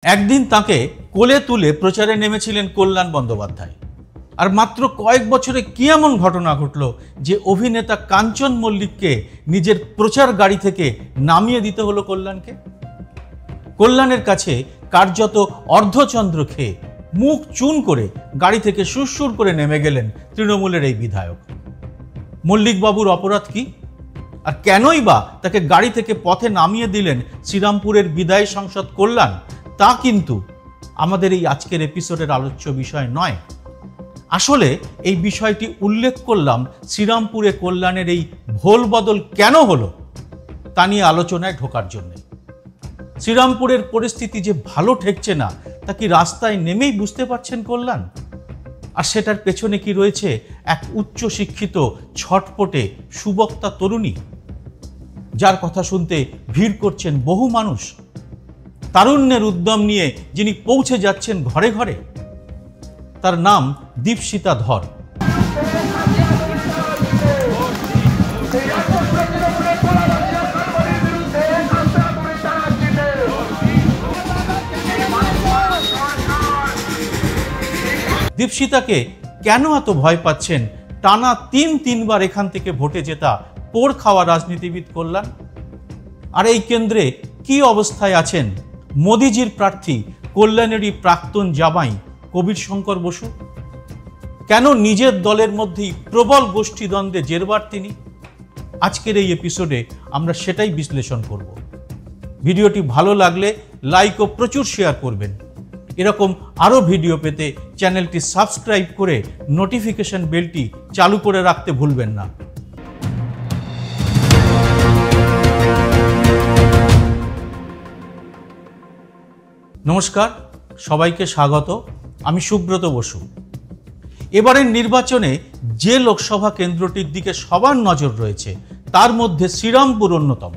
একদিন তাকে কোলে তুলে প্রচারে নেমেছিলেন কল্যাণ বন্দ্যোপাধ্যায়। আর মাত্র কয়েক বছরে কি এমন ঘটনা ঘটল যে অভিনেতা কাঞ্চন মল্লিককে নিজের প্রচার গাড়ি থেকে নামিয়ে দিতে হলো কল্যাণকে। কল্যাণের কাছে কার্যত অর্ধচন্দ্র খেয়ে মুখ চুন করে গাড়ি থেকে সুরসুর করে নেমে গেলেন তৃণমূলের এই বিধায়ক। মল্লিকবাবুর অপরাধ কি, আর কেনই বা তাকে গাড়ি থেকে পথে নামিয়ে দিলেন শ্রীরামপুরের বিদায়ী সাংসদ কল্যাণ, তা কিন্তু আমাদের এই আজকের এপিসোডের আলোচ্য বিষয় নয়। আসলে এই বিষয়টি উল্লেখ করলাম শ্রীরামপুরে কল্যাণের এই ভোল বদল কেন হলো তা নিয়ে আলোচনায় ঢোকার জন্য। শ্রীরামপুরের পরিস্থিতি যে ভালো ঠেকছে না তা কি রাস্তায় নেমেই বুঝতে পারছেন কল্যাণ? আর সেটার পেছনে কি রয়েছে এক উচ্চ শিক্ষিত ছটপটে সুবক্তা তরুণী, যার কথা শুনতে ভিড় করছেন বহু মানুষ। তারুণ্যের উদ্যম নিয়ে যিনি পৌঁছে যাচ্ছেন ঘরে ঘরে, তার নাম দীপশিতা ধর। দীপশিতাকে কেন এত ভয় পাচ্ছেন টানা তিনবার এখান থেকে ভোটে জেতা পোড় খাওয়া রাজনীতিবিদ কল্যাণ? আর এই কেন্দ্রে কি অবস্থায় আছেন মোদিজির প্রার্থী কল্যাণেরই প্রাক্তন জামাই কবির শঙ্কর বসু? কেন নিজের দলের মধ্যেই প্রবল গোষ্ঠীদ্বন্দ্বে জেরবার তিনি? আজকের এই এপিসোডে আমরা সেটাই বিশ্লেষণ করব। ভিডিওটি ভালো লাগলে লাইক ও প্রচুর শেয়ার করবেন। এরকম আরও ভিডিও পেতে চ্যানেলটি সাবস্ক্রাইব করে নোটিফিকেশন বেলটি চালু করে রাখতে ভুলবেন না। নমস্কার, সবাইকে স্বাগত। আমি সুব্রত বসু। এবারের নির্বাচনে যে লোকসভা কেন্দ্রটির দিকে সবার নজর রয়েছে তার মধ্যে শ্রীরামপুর অন্যতম।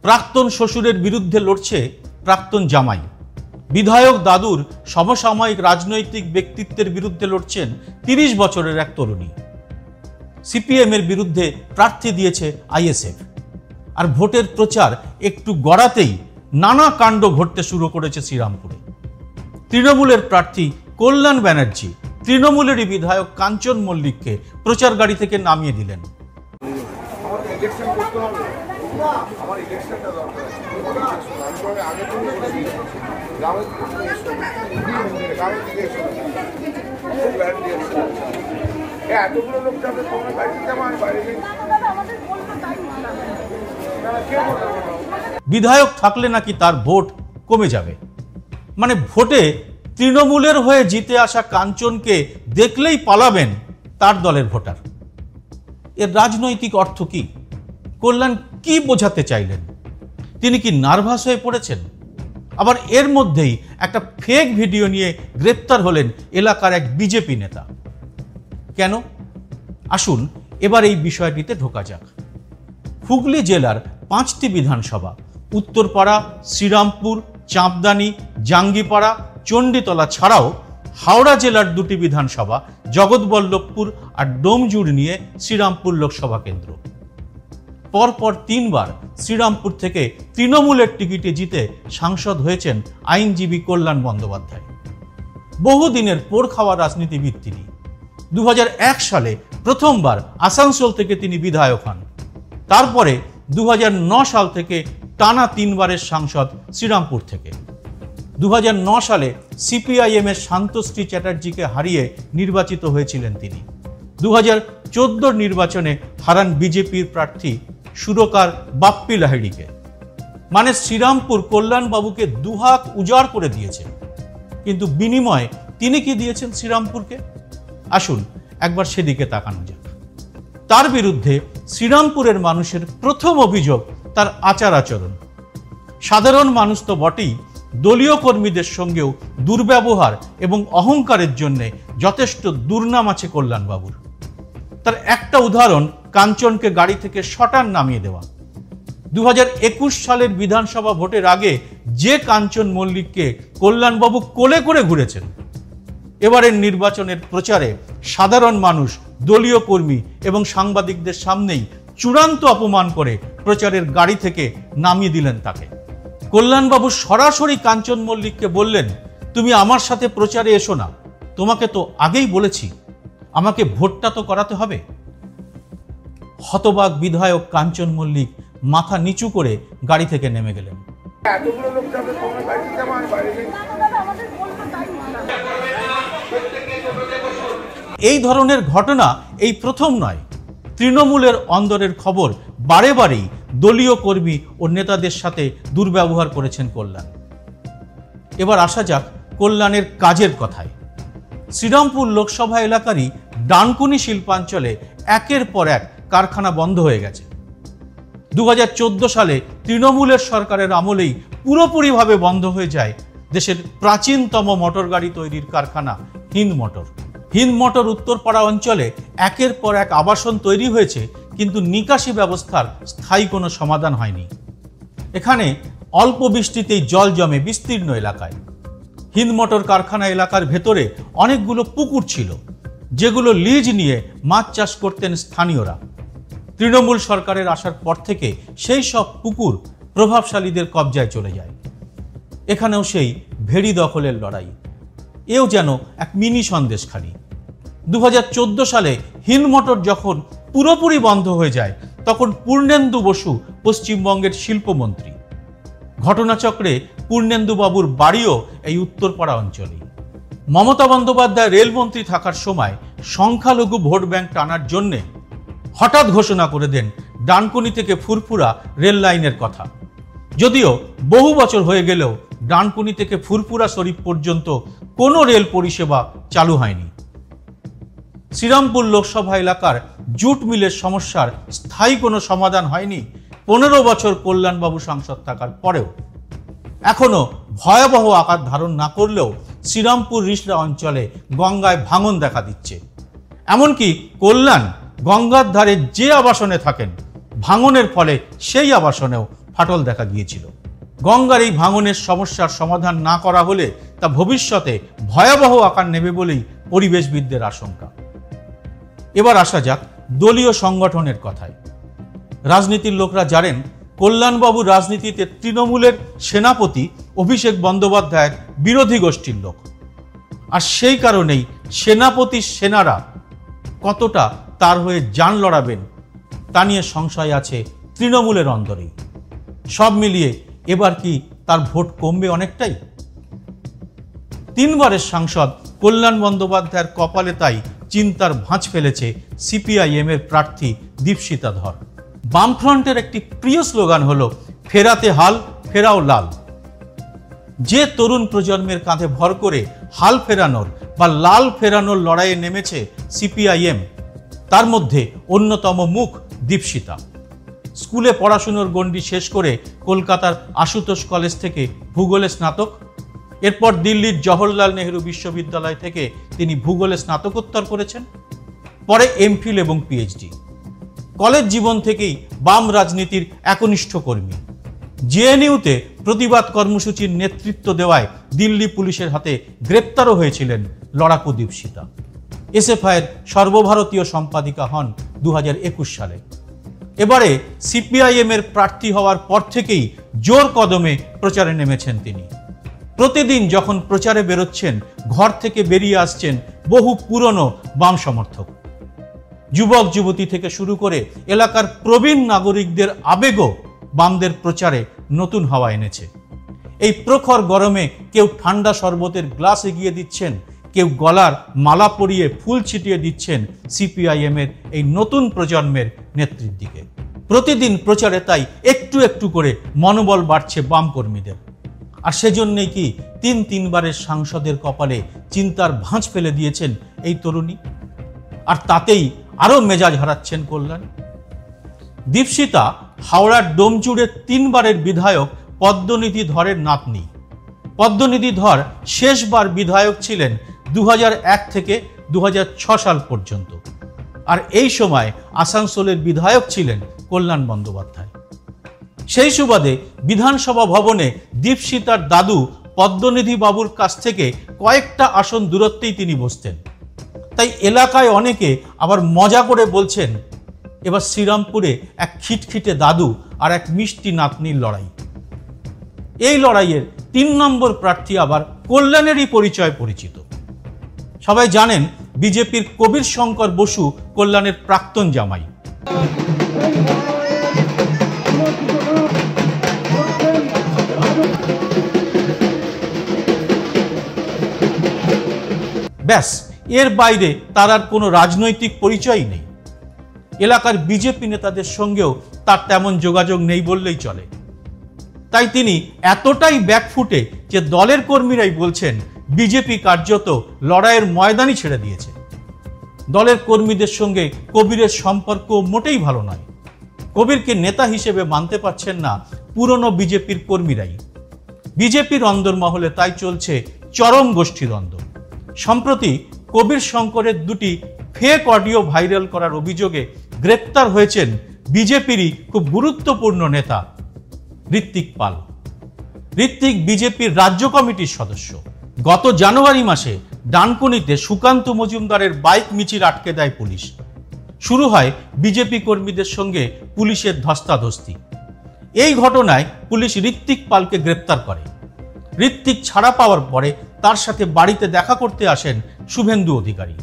প্রাক্তন শ্বশুরের বিরুদ্ধে লড়ছে প্রাক্তন জামাই। বিধায়ক দাদুর সমসাময়িক রাজনৈতিক ব্যক্তিত্বের বিরুদ্ধে লড়ছেন 30 বছরের এক তরুণী। সিপিএম এর বিরুদ্ধে প্রার্থী দিয়েছে আইএসএফ। আর ভোটের প্রচার একটু গড়াতেই নানা কাণ্ড ঘটতে শুরু করেছে শ্রীরামপুরে। তৃণমূলের প্রার্থী কল্যাণ ব্যানার্জি তৃণমূলেরই বিধায়ক কাঞ্চন মল্লিককে প্রচার গাড়ি থেকে নামিয়ে দিলেন। বিধায়ক থাকলে নাকি তার ভোট কমে যাবে, মানে ভোটে তৃণমূলের হয়ে জিতে আসা কাঞ্চনকে দেখলেই পালাবেন তার দলের ভোটার। এর রাজনৈতিক অর্থ কি? কল্যাণ কি বোঝাতে চাইলেন? তিনি কি নার্ভাস হয়ে পড়েছেন? আবার এর মধ্যেই একটা ফেক ভিডিও নিয়ে গ্রেপ্তার হলেন এলাকার এক বিজেপি নেতা। কেন? আসুন এবার এই বিষয়টিতে ঢোকা যাক। হুগলি জেলার 5টি বিধানসভা উত্তরপাড়া, শ্রীরামপুর, চাঁপদানি, জাঙ্গিপাড়া, চণ্ডীতলা ছাড়াও হাওড়া জেলার 2টি বিধানসভা জগৎবল্লভপুর আর ডোমজুড় নিয়ে শ্রীরামপুর লোকসভা কেন্দ্র। পরপর 3বার শ্রীরামপুর থেকে তৃণমূলের টিকিটে জিতে সাংসদ হয়েছেন আইনজীবী কল্যাণ বন্দ্যোপাধ্যায়। বহুদিনের পোড় খাওয়া রাজনীতিবিদ তিনি। 2001 সালে প্রথমবার আসানসোল থেকে তিনি বিধায়ক হন। তারপরে 2009 সাল থেকে টানা 3বারের সাংসদ শ্রীরামপুর থেকে। 2009 সালে সিপিআইএম এর শান্তশ্রী চ্যাটার্জিকে হারিয়ে নির্বাচিত হয়েছিলেন তিনি। 2014 নির্বাচনে হারান বিজেপির প্রার্থী সুরকার বাপ্পি লাহিড়িকে। মানে শ্রীরামপুর কল্যাণবাবুকে দুহাত উজাড় করে দিয়েছে। কিন্তু বিনিময়ে তিনি কি দিয়েছেন শ্রীরামপুরকে? আসুন একবার সেদিকে তাকানো যাক। তার বিরুদ্ধে শ্রীরামপুরের মানুষের প্রথম অভিযোগ তার আচার আচরণ। সাধারণ মানুষ তো বটেই, দলীয় কর্মীদের সঙ্গেও দুর্ব্যবহার এবং অহংকারের জন্য যথেষ্ট দুর্নাম আছে কল্যাণবাবুর। তার একটা উদাহরণ কাঞ্চনকে গাড়ি থেকে শটান নামিয়ে দেওয়া। 2021 সালের বিধানসভা ভোটের আগে যে কাঞ্চন মল্লিককে কল্যাণবাবু কোলে করে ঘুরেছেন, এবারের নির্বাচনের প্রচারে সাধারণ মানুষ, দলীয় কর্মী এবং সাংবাদিকদের সামনেই চূড়ান্ত অপমান করে প্রচারের গাড়ি থেকে নামিয়ে দিলেন তাকে। কল্যাণবাবু সরাসরি কাঞ্চন মল্লিককে বললেন, তুমি আমার সাথে প্রচারে এসো না, তোমাকে তো আগেই বলেছি, আমাকে ভোটটা তো করাতে হবে। হতবাক বিধায়ক কাঞ্চন মল্লিক মাথা নিচু করে গাড়ি থেকে নেমে গেলেন। এই ধরনের ঘটনা এই প্রথম নয়। তৃণমূলের অন্দরের খবর বারে বারেই দলীয় কর্মী ও নেতাদের সাথে দুর্ব্যবহার করেছেন কল্যাণ। এবার আসা যাক কল্যাণের কাজের কথায়। শ্রীরামপুর লোকসভা এলাকারই ডানকুনি শিল্পাঞ্চলে একের পর এক কারখানা বন্ধ হয়ে গেছে। 2014 সালে তৃণমূলের সরকারের আমলেই পুরোপুরিভাবে বন্ধ হয়ে যায় দেশের প্রাচীনতম মোটর গাড়ি তৈরির কারখানা হিন্দ মোটর। হিন্দ মোটর উত্তরপাড়া অঞ্চলে একের পর এক আবাসন তৈরি হয়েছে, কিন্তু নিকাশি ব্যবস্থার স্থায়ী কোনো সমাধান হয়নি। এখানে অল্প বৃষ্টিতেই জল জমে বিস্তীর্ণ এলাকায়। হিন্দ মোটর কারখানা এলাকার ভেতরে অনেকগুলো পুকুর ছিল, যেগুলো লিজ নিয়ে মাছ চাষ করতেন স্থানীয়রা। তৃণমূল সরকারের আসার পর থেকে সেই সব পুকুর প্রভাবশালীদের কবজায় চলে যায়। এখানেও সেই ভেড়ি দখলের লড়াই। এও যেন এক মিনি সন্দেশখালি। 2014 সালে হিন্দ মোটর যখন পুরোপুরি বন্ধ হয়ে যায়, তখন পূর্ণেন্দু বসু পশ্চিমবঙ্গের শিল্পমন্ত্রী। ঘটনাচক্রে পূর্ণেন্দু বাবুর বাড়িও এই উত্তরপাড়া অঞ্চলেই। মমতা বন্দ্যোপাধ্যায় রেলমন্ত্রী থাকার সময় সংখ্যালঘু ভোট ব্যাংক টানার জন্যে হঠাৎ ঘোষণা করে দেন ডানকুনি থেকে ফুরফুরা রেল লাইনের কথা। যদিও বহু বছর হয়ে গেলেও ডানকুনি থেকে ফুরফুরা শরীফ পর্যন্ত কোনো রেল পরিষেবা চালু হয়নি। শ্রীরামপুর লোকসভা এলাকার জুট মিলের সমস্যার স্থায়ী কোনো সমাধান হয়নি 15 বছর কল্যাণবাবু সাংসদ থাকার পরেও। এখনো ভয়াবহ আকার ধারণ না করলেও শ্রীরামপুর রিসরা অঞ্চলে গঙ্গায় ভাঙন দেখা দিচ্ছে। এমনকি কল্যাণ গঙ্গার ধারে যে আবাসনে থাকেন, ভাঙনের ফলে সেই আবাসনেও ফাটল দেখা গিয়েছিল। গঙ্গার এই ভাঙনের সমস্যার সমাধান না করা হলে তা ভবিষ্যতে ভয়াবহ আকার নেবে বলেই পরিবেশবিদদের আশঙ্কা। এবার আসা যাক দলীয় সংগঠনের কথায়। রাজনীতির লোকরা জানেন কল্যাণবাবু রাজনীতিতে তৃণমূলের সেনাপতি অভিষেক বন্দ্যোপাধ্যায়ের বিরোধী গোষ্ঠীর লোক। আর সেই কারণেই সেনাপতির সেনারা কতটা তার হয়ে জান লড়াবেন তা নিয়ে সংশয় আছে তৃণমূলের অন্দরেই। সব মিলিয়ে এবার কি তার ভোট কমবে অনেকটাই? 3 বারের সাংসদ কল্যাণ বন্দ্যোপাধ্যায়ের কপালে তাই চিন্তার ভাঁজ ফেলেছে সিপিআইএম এর প্রার্থী দীপশিতা ধর। বামফ্রন্টের একটি প্রিয় স্লোগান হলো ফেরাতে হাল, ফেরাও লাল। যে তরুণ প্রজন্মের কাঁধে ভর করে হাল ফেরানোর বা লাল ফেরানোর লড়াইয়ে নেমেছে সিপিআইএম, তার মধ্যে অন্যতম মুখ দীপশিতা। স্কুলে পড়াশুনোর গণ্ডি শেষ করে কলকাতার আশুতোষ কলেজ থেকে ভূগোলে স্নাতক, এরপর দিল্লির জওহরলাল নেহরু বিশ্ববিদ্যালয় থেকে তিনি ভূগোলে স্নাতকোত্তর করেছেন, পরে এমফিল এবং পিএইচডি। কলেজ জীবন থেকেই বাম রাজনীতির একনিষ্ঠ কর্মী। জেএনইউতে প্রতিবাদ কর্মসূচির নেতৃত্ব দেওয়ায় দিল্লি পুলিশের হাতে গ্রেপ্তারও হয়েছিলেন লড়াকু দীপশিতা। এসএফআইয়ের সর্বভারতীয় সম্পাদিকা হন 2021 সালে। এবারে সিপিআইএম এর প্রার্থী হওয়ার পর থেকেই জোর কদমে প্রচারে নেমেছেন তিনি। প্রতিদিন যখন প্রচারে বেরোচ্ছেন, ঘর থেকে বেরিয়ে আসছেন বহু পুরনো বাম সমর্থক। যুবক যুবতী থেকে শুরু করে এলাকার প্রবীণ নাগরিকদের আবেগও বামদের প্রচারে নতুন হাওয়া এনেছে। এই প্রখর গরমে কেউ ঠান্ডা শরবতের গ্লাস এগিয়ে দিচ্ছেন, কেউ গলার মালা পরিয়ে ফুল ছিটিয়ে দিচ্ছেন সিপিআইএম এর এই নতুন প্রজন্মের নেত্রীর দিকে। প্রতিদিন প্রচারে তাই একটু একটু করে মনোবল বাড়ছে বাম কর্মীদের। আর সেজন্যই কি 3 বারের সাংসদের কপালে চিন্তার ভাঁজ ফেলে দিয়েছেন এই তরুণী। আর তাতেই আরো মেজাজ হারাচ্ছেন কল্যাণ। দীপশিতা হাওড়ার ডোমচুড়ের 3 বারের বিধায়ক পদ্মনিধি ধরের নাতনি। পদ্মনিধি ধর শেষবার বিধায়ক ছিলেন 2001 থেকে 2006 সাল পর্যন্ত। আর এই সময় আসানসোলের বিধায়ক ছিলেন কল্যাণ বন্দ্যোপাধ্যায়। সেই সুবাদে বিধানসভা ভবনে দীপশিতার দাদু পদ্মনিধি বাবুর কাছ থেকে কয়েকটা আসন দূরত্বেই তিনি বসতেন। তাই এলাকায় অনেকে আবার মজা করে বলছেন, এবার শ্রীরামপুরে এক খিটখিটে দাদু আর এক মিষ্টি নাতনির লড়াই। এই লড়াইয়ের 3 নম্বর প্রার্থী আবার কল্যাণেরই পরিচয় পরিচিত। সবাই জানেন বিজেপির কবির শঙ্কর বসু কল্যাণের প্রাক্তন জামাই। ব্যাস, এর বাইরে তার আর কোনো রাজনৈতিক পরিচয়ই নেই। এলাকার বিজেপি নেতাদের সঙ্গেও তার তেমন যোগাযোগ নেই বললেই চলে। তাই তিনি এতটাই ব্যাকফুটে যে দলের কর্মীরাই বলছেন বিজেপি কার্যত লড়াইয়ের ময়দানই ছেড়ে দিয়েছে। দলের কর্মীদের সঙ্গে কবিরের সম্পর্ক মোটেই ভালো নয়। কবিরকে নেতা হিসেবে মানতে পারছেন না পুরনো বিজেপির কর্মীরাই। বিজেপির অন্দরমহলে তাই চলছে চরম গোষ্ঠীদ্বন্দ্ব। সম্প্রতি কবির শঙ্করের 2টি ফেক অডিও ভাইরাল করার অভিযোগে গ্রেপ্তার হয়েছেন বিজেপিরই খুব গুরুত্বপূর্ণ নেতা ঋত্বিক পাল। ঋত্বিক বিজেপির রাজ্য কমিটির সদস্য। গত জানুয়ারি মাসে ডানকুনিতে সুকান্ত মজুমদারের বাইক মিছিল আটকে দেয় পুলিশ। শুরু হয় বিজেপি কর্মীদের সঙ্গে পুলিশের ধস্তাধস্তি। এই ঘটনায় পুলিশ ঋত্বিক পালকে গ্রেপ্তার করে। ঋত্বিক ছাড়া পাওয়ার পরে তার সাথে বাড়িতে দেখা করতে আসেন শুভেন্দু অধিকারী।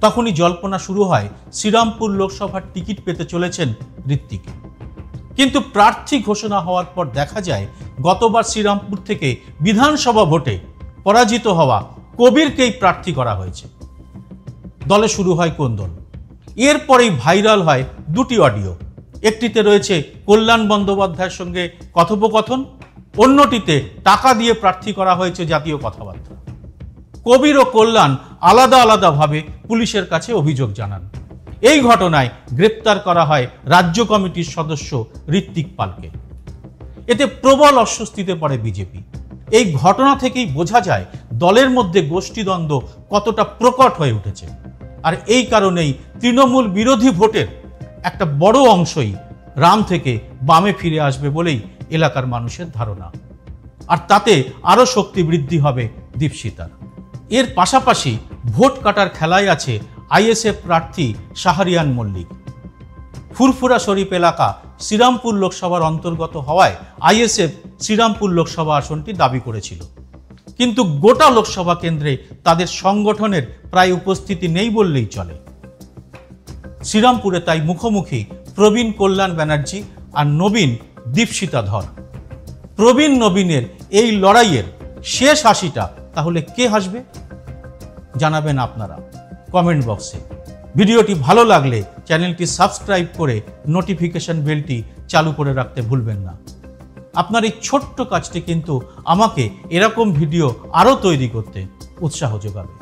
তখনই জল্পনা শুরু হয় শ্রীরামপুর লোকসভার টিকিট পেতে চলেছেন ঋত্বিক। কিন্তু প্রার্থী ঘোষণা হওয়ার পর দেখা যায় গতবার শ্রীরামপুর থেকে বিধানসভা ভোটে পরাজিত হওয়া কবিরকেই প্রার্থী করা হয়েছে। দলে শুরু হয় কোন্দল। এরপরেই ভাইরাল হয় 2টি অডিও। একটিতে রয়েছে কল্যাণ বন্দ্যোপাধ্যায়ের সঙ্গে কথোপকথন, অন্যটিতে টাকা দিয়ে প্রার্থী করা হয়েছে জাতীয় কথাবার্তা। কবির ও কল্যাণ আলাদা আলাদাভাবে পুলিশের কাছে অভিযোগ জানান। এই ঘটনায় গ্রেপ্তার করা হয় রাজ্য কমিটির সদস্য ঋত্বিক পালকে। এতে প্রবল অস্বস্তিতে পড়ে বিজেপি। এই ঘটনা থেকেই বোঝা যায় দলের মধ্যে গোষ্ঠীদ্বন্দ্ব কতটা প্রকট হয়ে উঠেছে। আর এই কারণেই তৃণমূল বিরোধী ভোটের একটা বড় অংশই রাম থেকে বামে ফিরে আসবে বলেই এলাকার মানুষের ধারণা। আর তাতে আরও শক্তি বৃদ্ধি হবে দীপশিতার। এর পাশাপাশি ভোট কাটার খেলায় আছে আইএসএফ প্রার্থী শাহরিয়ার মল্লিক। ফুরফুরা শরীফ এলাকা শ্রীরামপুর লোকসভার অন্তর্গত হওয়ায় আইএসএফ শ্রীরামপুর লোকসভা আসনটি দাবি করেছিল। কিন্তু গোটা লোকসভা কেন্দ্রে তাদের সংগঠনের প্রায় উপস্থিতি নেই বললেই চলে। শ্রীরামপুরে তাই মুখোমুখি প্রবীণ কল্যাণ ব্যানার্জি আর নবীন দীপশিতা ধর। প্রবীণ নবীনের এই লড়াইয়ের শেষ হাসিটা তাহলে কে হাসবে জানাবেন আপনারা কমেন্ট বক্সে। ভিডিওটি ভালো লাগলে চ্যানেলটি সাবস্ক্রাইব করে নোটিফিকেশন বেলটি চালু করে রাখতে ভুলবেন না। আপনার এই ছোট্ট কাজটি কিন্তু আমাকে এরকম ভিডিও আরও তৈরি করতে উৎসাহ যোগাবে।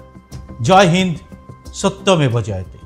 জয় হিন্দ, সত্যমেব জয়তে।